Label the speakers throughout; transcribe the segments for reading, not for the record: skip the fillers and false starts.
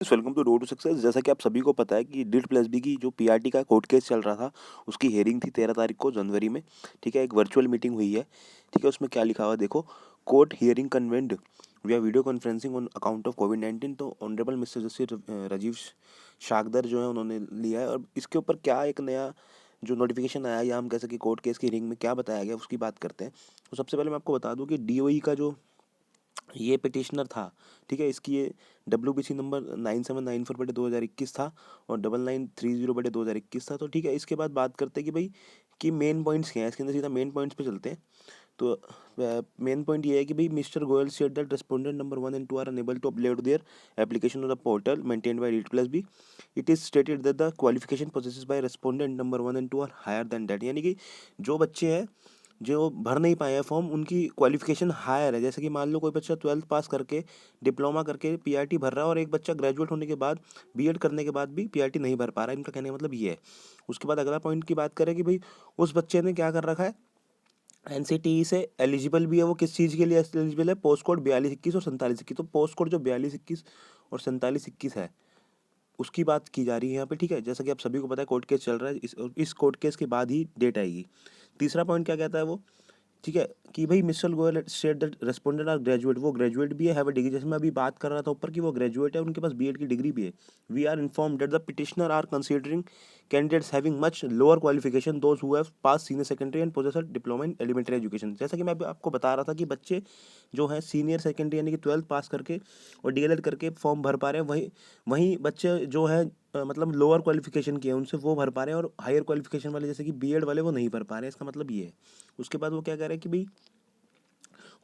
Speaker 1: Welcome to road to success. जैसा कि आप सभी को पता है कि डीट प्लस बी की जो पीआरटी का कोर्ट केस चल रहा था, उसकी हियरिंग थी 13 तारीख को जनवरी में। ठीक है, एक वर्चुअल मीटिंग हुई है। ठीक है, उसमें क्या लिखा हुआ है देखो। Court hearing convened via video conferencing on account of कोविड-19। तो honourable mister justice Rajiv Shakdher जो है उन्होंने लिया है। और इसके ऊपर क्या एक नया जो नोटिफिकेशन आया या हम कह सके कोर्ट केस की हियरिंग में क्या बताया गया उसकी बात करते हैं। तो सबसे पहले मैं आपको बता दूं कि डीओई का जो ये पिटिशनर था, ठीक है, इसकी ये WBC नंबर 9794/2021 था और 9930/2021 था। तो ठीक है, इसके बाद बात करते हैं कि भाई कि मेन पॉइंट्स क्या हैं। इसके अंदर सीधा मेन पॉइंट्स पे चलते हैं। तो मेन पॉइंट ये है कि भाई mister Goyal said that respondent number 1 and 2 are unable to upload their application on the portal maintained by read plus B. It is stated that the qualification possesses by respondent number 1 and 2 are higher than that. यानी कि जो बच्चे हैं जो भर नहीं पाए हैं फॉर्म, उनकी क्वालिफिकेशन हायर है। जैसे कि मान लो कोई बच्चा 12th पास करके डिप्लोमा करके पीआरटी भर रहा है और एक बच्चा ग्रेजुएट होने के बाद बीएड करने के बाद भी पीआरटी नहीं भर पा रहा है। इनका कहने का मतलब ये है। उसके बाद अगला पॉइंट की बात करें कि भाई उस बच्चे ने क्या कर रखा है, एनसीटीई से एलिजिबल भी है। वो किस चीज़ के लिए एलिजिबल है, पोस्ट कोड 4221 और 4721। तो पोस्ट कोड जो 4221 और 4721 है उसकी बात की जा रही है यहाँ पे। ठीक है, जैसा कि आप सभी को पता है कोर्ट केस चल रहा है। इस कोर्ट केस के बाद ही डेट आएगी। तीसरा पॉइंट क्या कहता है वो, ठीक है, कि भाई mister Goyal said that respondent are graduate. वो ग्रेजुएट भी है, हैव अ डिग्री। जैसे मैं अभी बात कर रहा था ऊपर कि वो ग्रेजुएट है, उनके पास बीएड की डिग्री भी है। We are inform that the petitioner are considering candidates having much lower qualification those who have pass senior secondary and possess diploma in elementary education. जैसा कि मैं अभी आपको बता रहा था कि बच्चे जो हैं सीनियर सेकेंडरी यानी कि 12th पास करके और डीएलएड करके फॉर्म भर पा रहे हैं। वहीं वहीं बच्चे जो है मतलब लोअर क्वालिफिकेशन की है उनसे वो भर पा रहे हैं, और हायर क्वालिफिकेशन वाले जैसे कि बीएड वाले वो नहीं भर पा रहे हैं। इसका मतलब ये है। उसके बाद वो क्या कह रहे हैं कि भाई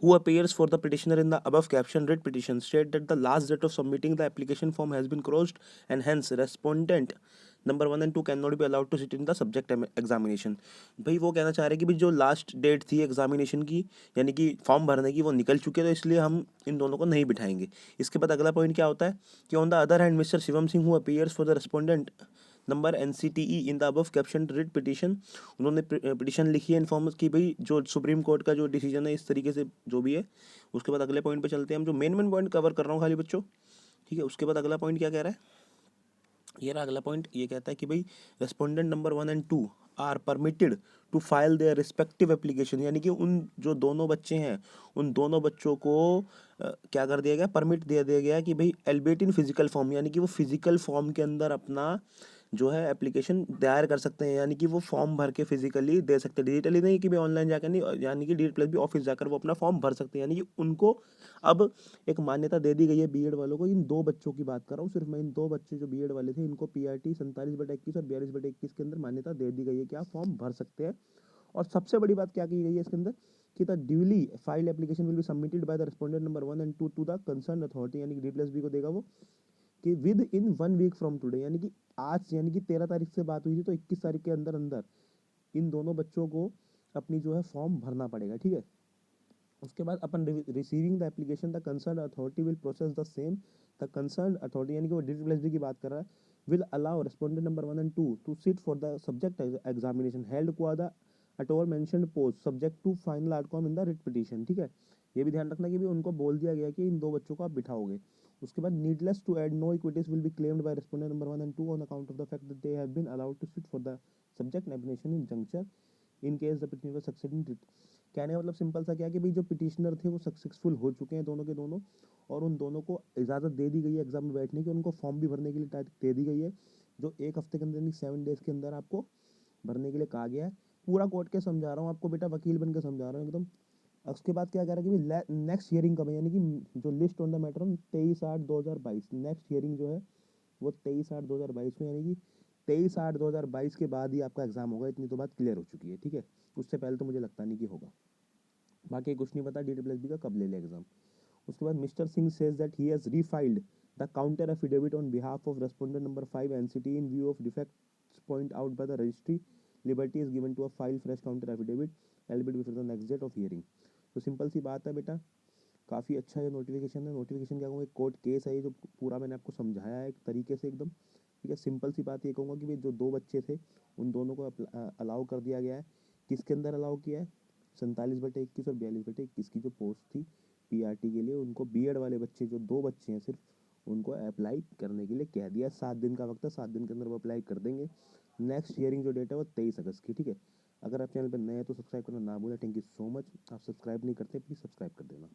Speaker 1: who appears for the petitioner in the above caption writ petition state that the last date of submitting the application form has been crossed and hence respondent number 1 and 2 can not be allowed to sit in the subject examination. भाई वो कहना चाह रहे हैं कि भाई जो last date थी एग्जामिनेशन की यानी कि फॉर्म भरने की वो निकल चुके हैं, तो इसलिए हम इन दोनों को नहीं बिठाएंगे। इसके बाद अगला पॉइंट क्या होता है कि on the other hand mister Shivam Singh who appears for the respondent number NCTE in the above caption writ petition. उन्होंने पिटिशन लिखी है इन्फॉर्म की भाई जो सुप्रीम कोर्ट का जो डिसीजन है इस तरीके से जो भी है। उसके बाद अगले पॉइंट पे चलते हैं हम, जो मेन पॉइंट कवर कर रहा हूँ खाली बच्चों। ठीक है, उसके बाद अगला पॉइंट क्या कह रहा है, ये रहा अगला पॉइंट। ये कहता है कि भाई respondent number 1 and 2 are permitted to file their respective application. यानी कि उन जो दोनों बच्चे हैं उन दोनों बच्चों को क्या कर दिया गया, परमिट दे दिया गया कि भाई एल्बेट इन फिजिकल फॉर्म, यानी कि वो फिजिकल फॉर्म के अंदर अपना जो है एप्लीकेशन दायर कर सकते हैं। यानी कि वो फॉर्म भर के फिजिकली दे सकते हैं, डिजिटली नहीं कि भाई ऑनलाइन जाकर नहीं। यानी कि डीट प्लस भी ऑफिस जाकर वो अपना फॉर्म भर सकते हैं। यानी कि उनको अब एक मान्यता दे दी गई है बीएड वालों को। इन दो बच्चों की बात कर रहा हूँ सिर्फ मैं, इन दो बच्चे जो बीएड वाले थे इनको पीआरटी 47/21 और 42/21 के अंदर मान्यता दे दी गई है कि आप फॉर्म भर सकते हैं। और सबसे बड़ी बात क्या की गई है इसके अंदर कि the duly file application will be submitted by the respondent number 1 and 2 to the concern authority. यानी कि डी+बी को देगा वो कि within 1 week from today. यानी कि आज यानी कि 13 तारीख से बात हुई थी तो 21 तारीख के अंदर अंदर इन दोनों बच्चों को अपनी जो है फॉर्म भरना पड़ेगा। ठीक है, उसके बाद upon receiving the application the concern authority will process the same. The concern authority यानी कि वो डी+बी की बात कर रहा है, will allow respondent number 1 and 2 to sit for the subject examination held को the at over mentioned post subject to final outcome in the writ petition. ठीक है, ये भी ध्यान रखना कि भी उनको बोल दिया गया कि इन दो बच्चों को आप बिठाओगे। उसके बाद needless to add no equities will be claimed by respondent number 1 and 2 on account of the fact that they have been allowed to sit for the subject examination in junction in case the petitioner succeeding. कहने का मतलब simple सा क्या है कि भाई जो petitioner थे वो सक्सेसफुल हो चुके हैं दोनों के दोनों, और उन दोनों को इजाज़त दे दी गई है एग्जाम में बैठने की। उनको फॉर्म भी भरने के लिए तारीख दे दी गई है जो 1 हफ्ते के अंदर यानी 7 डेज के अंदर आपको भरने के लिए कहा गया है। पूरा कोर्ट के समझा रहा हूँ आपको बेटा, वकील बन के समझा रहा हूँ एकदम। उसके बाद क्या कह रहा है कि नेक्स्ट हियरिंग कब है, यानी कि जो list on the matter on 23/8/2022। Next hearing जो है वो 23/8/2022 में, यानी कि 23/8/2022 के बाद ही आपका एग्जाम होगा। इतनी तो बात क्लियर हो चुकी है। ठीक है, उससे पहले तो मुझे लगता नहीं कि होगा। बाकी कुछ नहीं पता डी+बी का कब ले ले एग्जाम। उसके बाद mister Singh says that he has refiled the counter affidavit on behalf of respondent number 5 NCT in view of defects point out by the registry. Liberty is given to a file fresh counter affidavit albeit before the next date of hearing. तो simple सी बात है बेटा, काफ़ी अच्छा ये notification है। Notification क्या कहूँगा, एक कोर्ट केस है ये जो पूरा मैंने आपको समझाया है एक तरीके से एकदम। ठीक है, सिंपल सी बात ये कहूँगा कि भाई जो दो बच्चे थे उन दोनों को अलाउ कर दिया गया है। किसके अंदर अलाउ किया है, 47/21 और 42/21 की जो पोस्ट थी पीआरटी के लिए, उनको बीएड वाले बच्चे जो दो बच्चे हैं सिर्फ उनको अप्लाई करने के लिए कह दिया। 7 दिन का वक्त है, 7 दिन के अंदर वो अप्लाई कर देंगे। नेक्स्ट हियरिंग जो डेट है वो 23 अगस्त की, ठीक है। अगर आप चैनल पर नए हैं तो सब्सक्राइब करना ना भूलें। Thank you so much. आप सब्सक्राइब नहीं करते, प्लीज़ सब्सक्राइब कर देना।